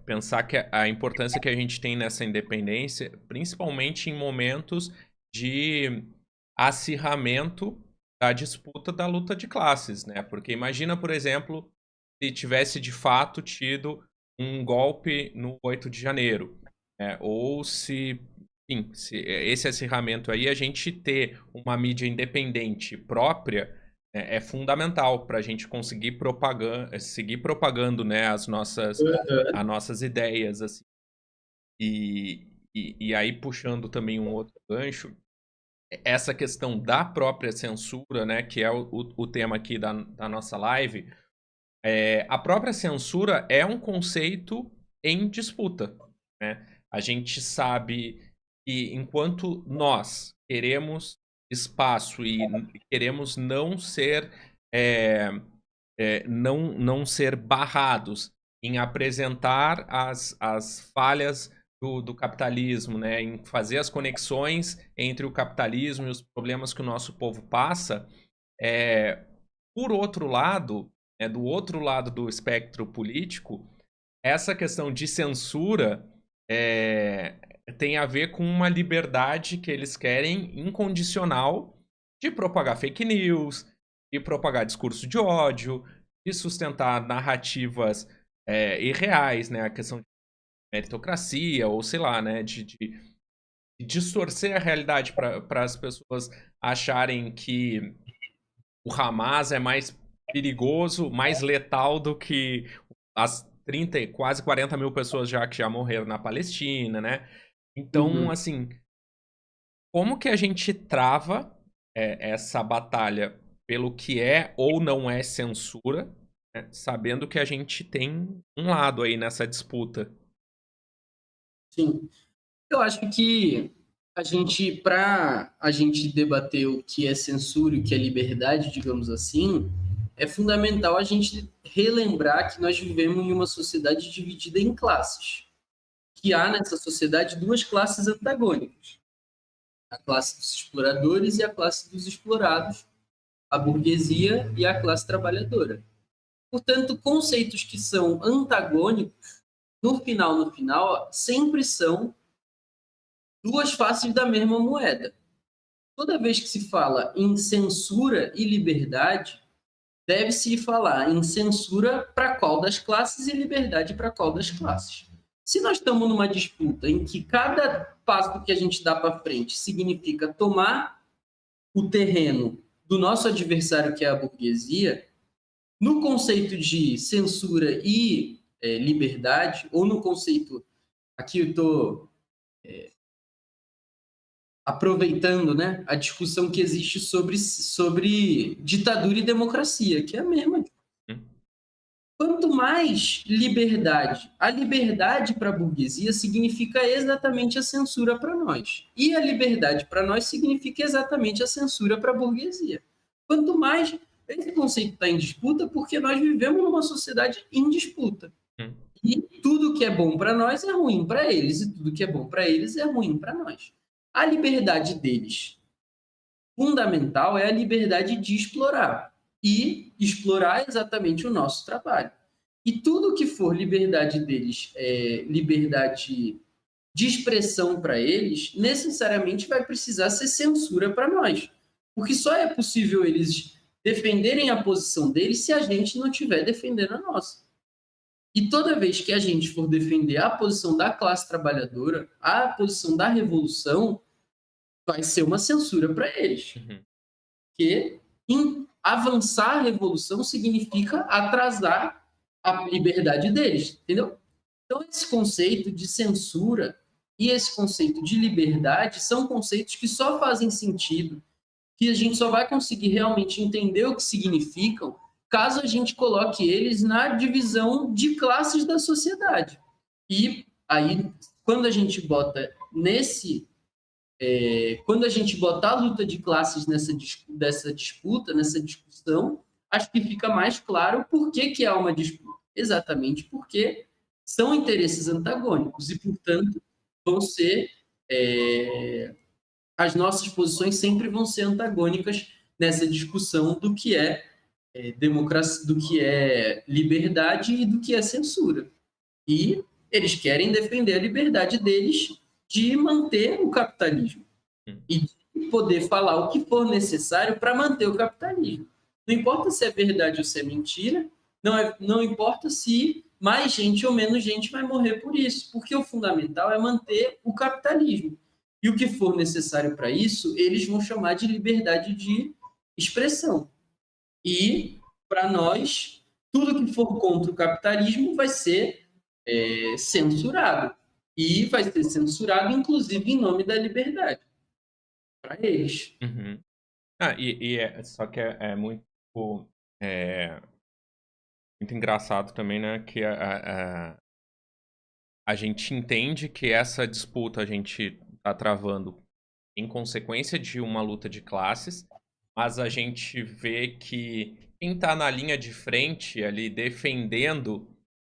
Pensar que a importância que a gente tem nessa independência, principalmente em momentos de acirramento da disputa da luta de classes, né? Porque imagina, por exemplo, se tivesse de fato tido um golpe no 8 de janeiro, né? Ou se, enfim, se esse acirramento aí, a gente ter uma mídia independente própria é fundamental para a gente conseguir seguir propagando, né, as nossas ideias, assim. E aí, puxando também um outro gancho, essa questão da própria censura, né, que é o tema aqui da nossa live, a própria censura é um conceito em disputa, né? A gente sabe que enquanto nós queremos espaço e queremos não ser é, não ser barrados em apresentar as falhas do capitalismo, né? Em fazer as conexões entre o capitalismo e os problemas que o nosso povo passa. É, por outro lado, do outro lado do espectro político, essa questão de censura é, tem a ver com uma liberdade que eles querem incondicional de propagar fake news, de propagar discurso de ódio, de sustentar narrativas irreais, né? A questão de meritocracia, ou sei lá, né? De distorcer a realidade para as pessoas acharem que o Hamas é mais perigoso, mais letal do que as 30, quase 40 mil pessoas já que já morreram na Palestina, né? Então, Uhum. assim, como que a gente trava essa batalha pelo que é ou não é censura, né? Sabendo que a gente tem um lado aí nessa disputa? Sim. Eu acho que para a gente debater o que é censura e o que é liberdade, digamos assim, é fundamental a gente relembrar que nós vivemos em uma sociedade dividida em classes. Que há nessa sociedade duas classes antagônicas: a classe dos exploradores e a classe dos explorados, a burguesia e a classe trabalhadora. Portanto, conceitos que são antagônicos, no final, sempre são duas faces da mesma moeda. Toda vez que se fala em censura e liberdade, deve-se falar em censura para qual das classes e liberdade para qual das classes. Se nós estamos numa disputa em que cada passo que a gente dá para frente significa tomar o terreno do nosso adversário, que é a burguesia, no conceito de censura e liberdade, ou no conceito, aqui eu estou aproveitando, né, a discussão que existe sobre ditadura e democracia, que é a mesma. Hum? Quanto mais liberdade, a liberdade para a burguesia significa exatamente a censura para nós. E a liberdade para nós significa exatamente a censura para a burguesia. Quanto mais esse conceito está em disputa, porque nós vivemos numa sociedade em disputa. Hum? E tudo que é bom para nós é ruim para eles, e tudo que é bom para eles é ruim para nós. A liberdade deles, fundamental, é a liberdade de explorar. E explorar exatamente o nosso trabalho. E tudo que for liberdade deles, liberdade de expressão para eles, necessariamente vai precisar ser censura para nós. Porque só é possível eles defenderem a posição deles se a gente não estiver defendendo a nossa. E toda vez que a gente for defender a posição da classe trabalhadora, a posição da revolução, vai ser uma censura para eles. Uhum. Porque avançar a revolução significa atrasar a liberdade deles, entendeu? Então, esse conceito de censura e esse conceito de liberdade são conceitos que só fazem sentido, que a gente só vai conseguir realmente entender o que significam caso a gente coloque eles na divisão de classes da sociedade. E aí, quando a gente bota quando a gente botar a luta de classes dessa disputa, nessa discussão, acho que fica mais claro por que há uma disputa. Exatamente porque são interesses antagônicos e, portanto, vão ser. As nossas posições sempre vão ser antagônicas nessa discussão do que é democracia, do que é liberdade e do que é censura. E eles querem defender a liberdade deles de manter o capitalismo e de poder falar o que for necessário para manter o capitalismo. Não importa se é verdade ou se é mentira, não importa se mais gente ou menos gente vai morrer por isso, porque o fundamental é manter o capitalismo. E o que for necessário para isso, eles vão chamar de liberdade de expressão. E, para nós, tudo que for contra o capitalismo vai ser censurado. E vai ser censurado, inclusive, em nome da liberdade. Para eles. Uhum. Só que é muito, é, muito engraçado também, né? Que a gente entende que essa disputa a gente tá travando em consequência de uma luta de classes, mas a gente vê que quem tá na linha de frente ali defendendo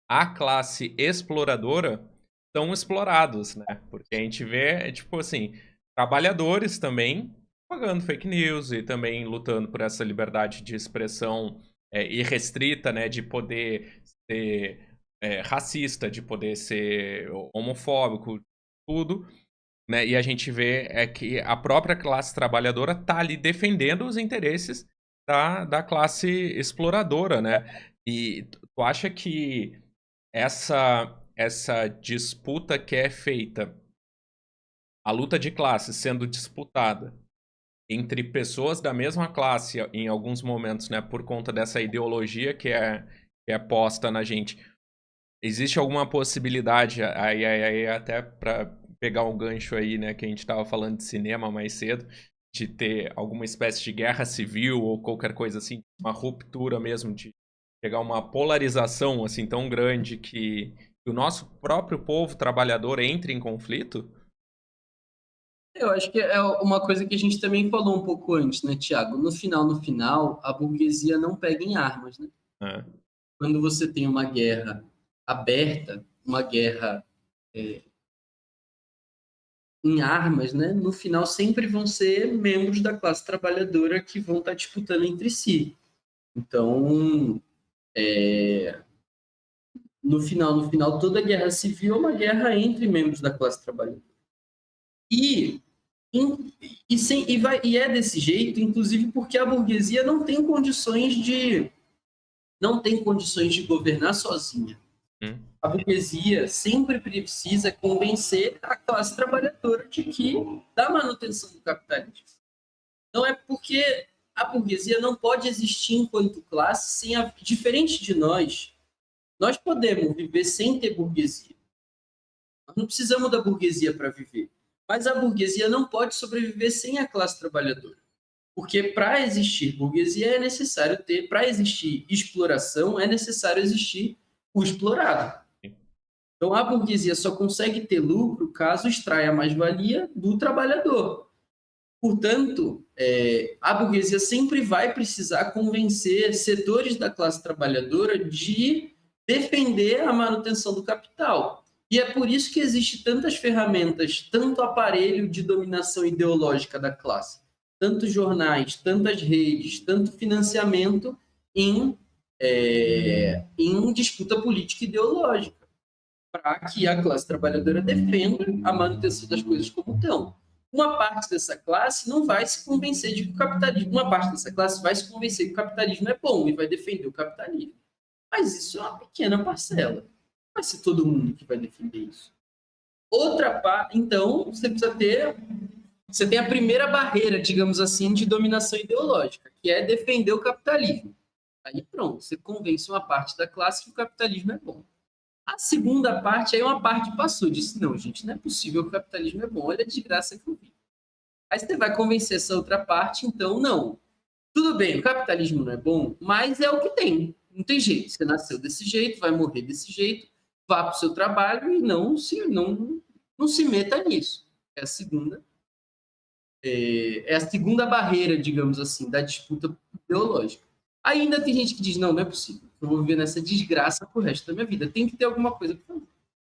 a classe exploradora são explorados, né? Porque a gente vê, tipo assim, trabalhadores também pagando fake news e também lutando por essa liberdade de expressão irrestrita, né? De poder ser racista, de poder ser homofóbico, tudo, né? E a gente vê que a própria classe trabalhadora tá ali defendendo os interesses da classe exploradora, né? E tu acha que essa disputa que é feita, a luta de classes sendo disputada entre pessoas da mesma classe em alguns momentos, né, por conta dessa ideologia que é posta na gente, existe alguma possibilidade, aí até para pegar um gancho aí, né, que a gente estava falando de cinema mais cedo, de ter alguma espécie de guerra civil ou qualquer coisa assim, uma ruptura mesmo, de pegar uma polarização assim tão grande que o nosso próprio povo trabalhador entre em conflito? Eu acho que é uma coisa que a gente também falou um pouco antes, né, Tiago? No final, a burguesia não pega em armas, né? É. Quando você tem uma guerra aberta, uma guerra em armas, né? No final sempre vão ser membros da classe trabalhadora que vão estar disputando entre si. Então, no final, toda guerra civil é uma guerra entre membros da classe trabalhadora. E, e é desse jeito, inclusive porque a burguesia não tem condições de governar sozinha. A burguesia sempre precisa convencer a classe trabalhadora de que da manutenção do capitalismo. Não é porque a burguesia não pode existir enquanto classe diferente de nós podemos viver sem ter burguesia. Nós não precisamos da burguesia para viver. Mas a burguesia não pode sobreviver sem a classe trabalhadora. Porque para existir burguesia é necessário ter, para existir exploração, é necessário existir o explorado. Então a burguesia só consegue ter lucro caso extraia a mais-valia do trabalhador. Portanto, a burguesia sempre vai precisar convencer setores da classe trabalhadora de defender a manutenção do capital. E é por isso que existe tantas ferramentas, tanto aparelho de dominação ideológica da classe, tantos jornais, tantas redes, tanto financiamento em disputa política e ideológica, para que a classe trabalhadora defenda a manutenção das coisas como estão. Uma parte dessa classe não vai se convencer de que o capitalismo, uma parte dessa classe vai se convencer que o capitalismo é bom e vai defender o capitalismo. Mas isso é uma pequena parcela. Não vai ser todo mundo que vai defender isso. Outra parte, então, você tem a primeira barreira, digamos assim, de dominação ideológica, que é defender o capitalismo. Aí pronto, você convence uma parte da classe que o capitalismo é bom. A segunda parte, aí uma parte passou, disse, não, gente, não é possível que o capitalismo é bom, olha a desgraça que eu vi. Aí você vai convencer essa outra parte, então, não. Tudo bem, o capitalismo não é bom, mas é o que tem. Não tem jeito. Você nasceu desse jeito, vai morrer desse jeito, vá para o seu trabalho e não se meta nisso. É a segunda barreira, digamos assim, da disputa ideológica. Ainda tem gente que diz, não é possível. Eu vou viver nessa desgraça pro resto da minha vida. Tem que ter alguma coisa para fazer.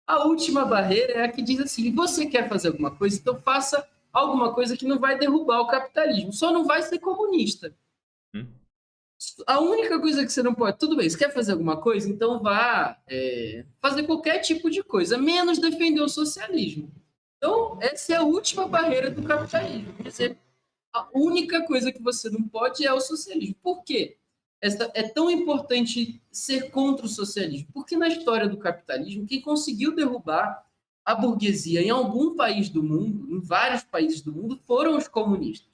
A última barreira é a que diz assim, você quer fazer alguma coisa, então faça alguma coisa que não vai derrubar o capitalismo. Só não vai ser comunista. A única coisa que você não pode. Tudo bem, você quer fazer alguma coisa? Então vá fazer qualquer tipo de coisa, menos defender o socialismo. Então, essa é a última barreira do capitalismo. Quer dizer, a única coisa que você não pode é o socialismo. Por quê? É tão importante ser contra o socialismo? Porque na história do capitalismo, quem conseguiu derrubar a burguesia em algum país do mundo, em vários países do mundo, foram os comunistas.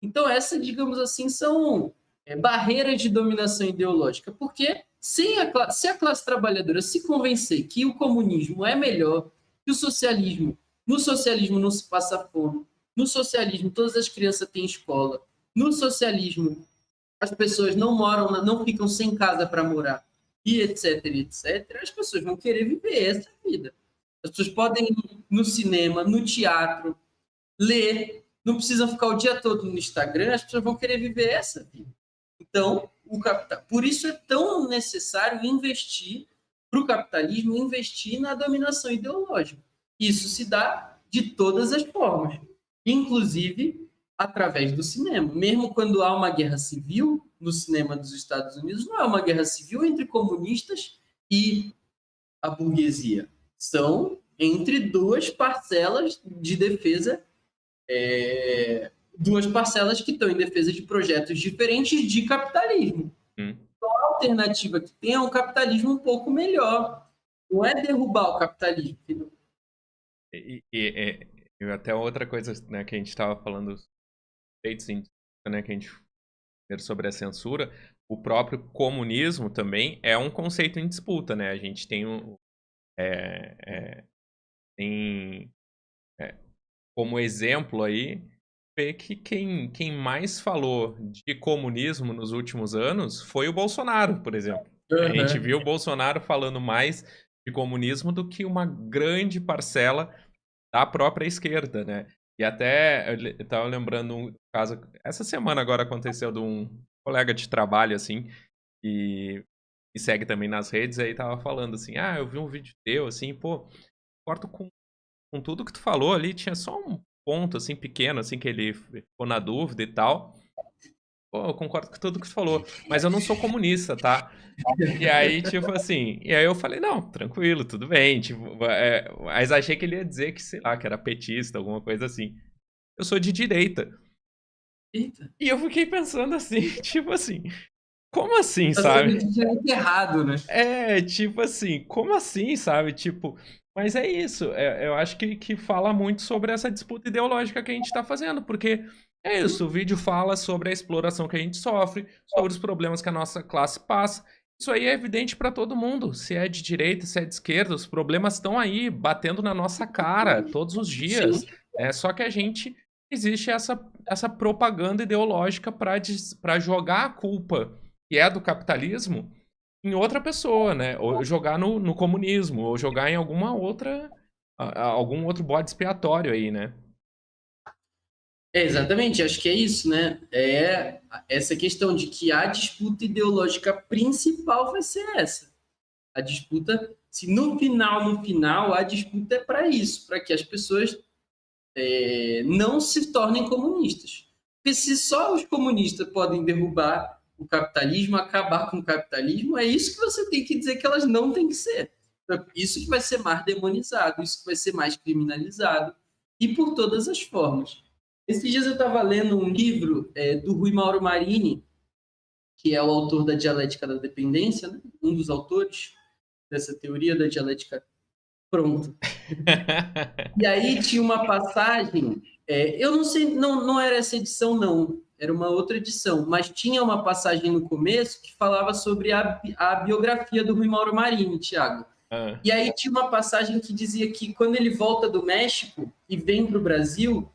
Então, essas, digamos assim, são barreiras de dominação ideológica, porque se a classe trabalhadora se convencer que o comunismo é melhor que o socialismo, no socialismo não se passa fome, no socialismo todas as crianças têm escola, no socialismo as pessoas não moram, não ficam sem casa para morar, e etc, etc, as pessoas vão querer viver essa vida. As pessoas podem ir no cinema, no teatro, ler, não precisam ficar o dia todo no Instagram, as pessoas vão querer viver essa vida. Então, o capital, por isso é tão necessário investir para o capitalismo, investir na dominação ideológica. Isso se dá de todas as formas, inclusive através do cinema. Mesmo quando há uma guerra civil no cinema dos Estados Unidos, não é uma guerra civil entre comunistas e a burguesia. São entre duas parcelas de defesa duas parcelas que estão em defesa de projetos diferentes de capitalismo. Então, a alternativa que tem é um capitalismo um pouco melhor. Não é derrubar o capitalismo. E até outra coisa, né, que a gente estava falando, né, que a gente sobre a censura, o próprio comunismo também é um conceito em disputa, né? A gente tem tem como exemplo aí ver que quem mais falou de comunismo nos últimos anos foi o Bolsonaro, por exemplo. A gente viu o Bolsonaro falando mais de comunismo do que uma grande parcela da própria esquerda, né? E até eu estava lembrando um caso, essa semana agora aconteceu de um colega de trabalho, assim, e segue também nas redes, aí tava falando assim, eu vi um vídeo teu, assim, pô, corto com tudo que tu falou ali, tinha só um ponto, assim, pequeno, assim, que ele ficou na dúvida e tal. Pô, eu concordo com tudo que tu falou, mas eu não sou comunista, tá? E aí, tipo assim, e aí eu falei, não, tranquilo, tudo bem, tipo, mas achei que ele ia dizer que, sei lá, que era petista, alguma coisa assim. Eu sou de direita. Eita. E eu fiquei pensando assim, tipo assim, como assim, Tá sabe? sendo errado, né? Tipo assim, como assim, sabe? Tipo, mas é isso. Eu acho que fala muito sobre essa disputa ideológica que a gente tá fazendo, porque é isso, o vídeo fala sobre a exploração que a gente sofre, sobre os problemas que a nossa classe passa. Isso aí é evidente para todo mundo. Se é de direita, se é de esquerda, os problemas estão aí, batendo na nossa cara todos os Sim. dias. Só que a gente existe essa propaganda ideológica para jogar a culpa que é do capitalismo em outra pessoa, né? Ou jogar no comunismo, ou jogar em alguma outra. Algum outro bode expiatório aí, né? Exatamente, acho que é isso, né? É essa questão de que a disputa ideológica principal vai ser essa. A disputa, se no final, a disputa é para isso, para que as pessoas não se tornem comunistas. Porque se só os comunistas podem derrubar o capitalismo, acabar com o capitalismo, é isso que você tem que dizer que elas não têm que ser. Isso que vai ser mais demonizado, isso que vai ser mais criminalizado, e por todas as formas. Esses dias eu estava lendo um livro do Rui Mauro Marini, que é o autor da Dialética da Dependência, né? Um dos autores dessa teoria da dialética. Pronto. E aí tinha uma passagem, eu não sei, não era essa edição, não, era uma outra edição, mas tinha uma passagem no começo que falava sobre a biografia do Rui Mauro Marini, Thiago. E aí tinha uma passagem que dizia que quando ele volta do México e vem para o Brasil,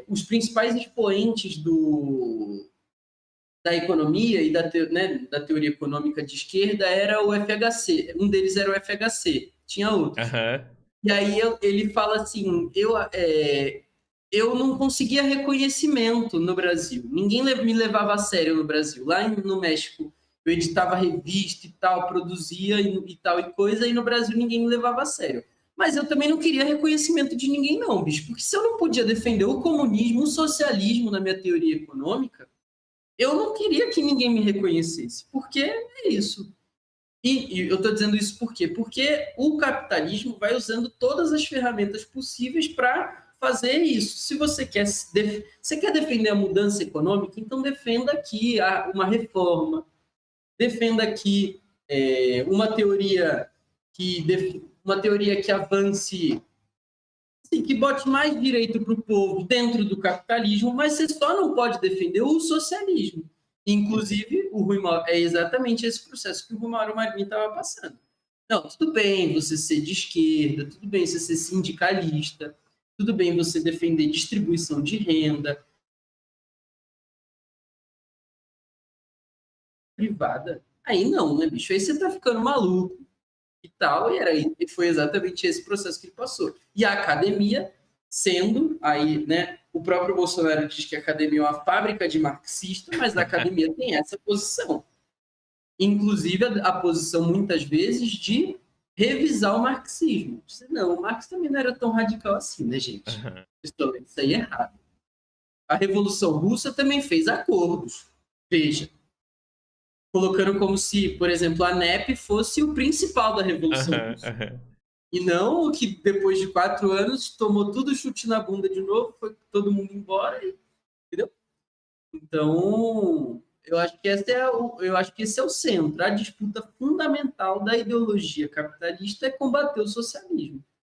os principais expoentes da economia e da teoria econômica de esquerda era o FHC. Um deles era o FHC, tinha outros. Uhum. E aí ele fala assim, eu não conseguia reconhecimento no Brasil. Ninguém me levava a sério no Brasil. Lá no México, eu editava revista e tal, produzia e tal e coisa, e no Brasil ninguém me levava a sério. Mas eu também não queria reconhecimento de ninguém, não, bicho. Porque se eu não podia defender o comunismo, o socialismo na minha teoria econômica, eu não queria que ninguém me reconhecesse. Porque é isso. E eu estou dizendo isso por quê? Porque o capitalismo vai usando todas as ferramentas possíveis para fazer isso. Se você quer, você quer defender a mudança econômica, então defenda aqui uma reforma, defenda aqui uma teoria que avance, assim, que bote mais direito para o povo dentro do capitalismo, mas você só não pode defender o socialismo. Inclusive, é exatamente esse processo que o Rui Mauro Marinho estava passando. Não, tudo bem você ser de esquerda, tudo bem você ser sindicalista, tudo bem você defender distribuição de renda privada. Aí não, né, bicho? Aí você tá ficando maluco e tal, e foi exatamente esse processo que ele passou. E a academia, sendo aí, né, o próprio Bolsonaro diz que a academia é uma fábrica de marxista, mas a academia tem essa posição. Inclusive a posição, muitas vezes, de revisar o marxismo. Não, o Marx também não era tão radical assim, né, gente? Isso aí é errado. A Revolução Russa também fez acordos. Veja, colocando como se, por exemplo, a NEP fosse o principal da Revolução Russa. E não o que, depois de 4 anos, tomou tudo chute na bunda de novo, foi todo mundo embora, entendeu? Então, eu acho que esse é o centro. A disputa fundamental da ideologia capitalista é combater o socialismo.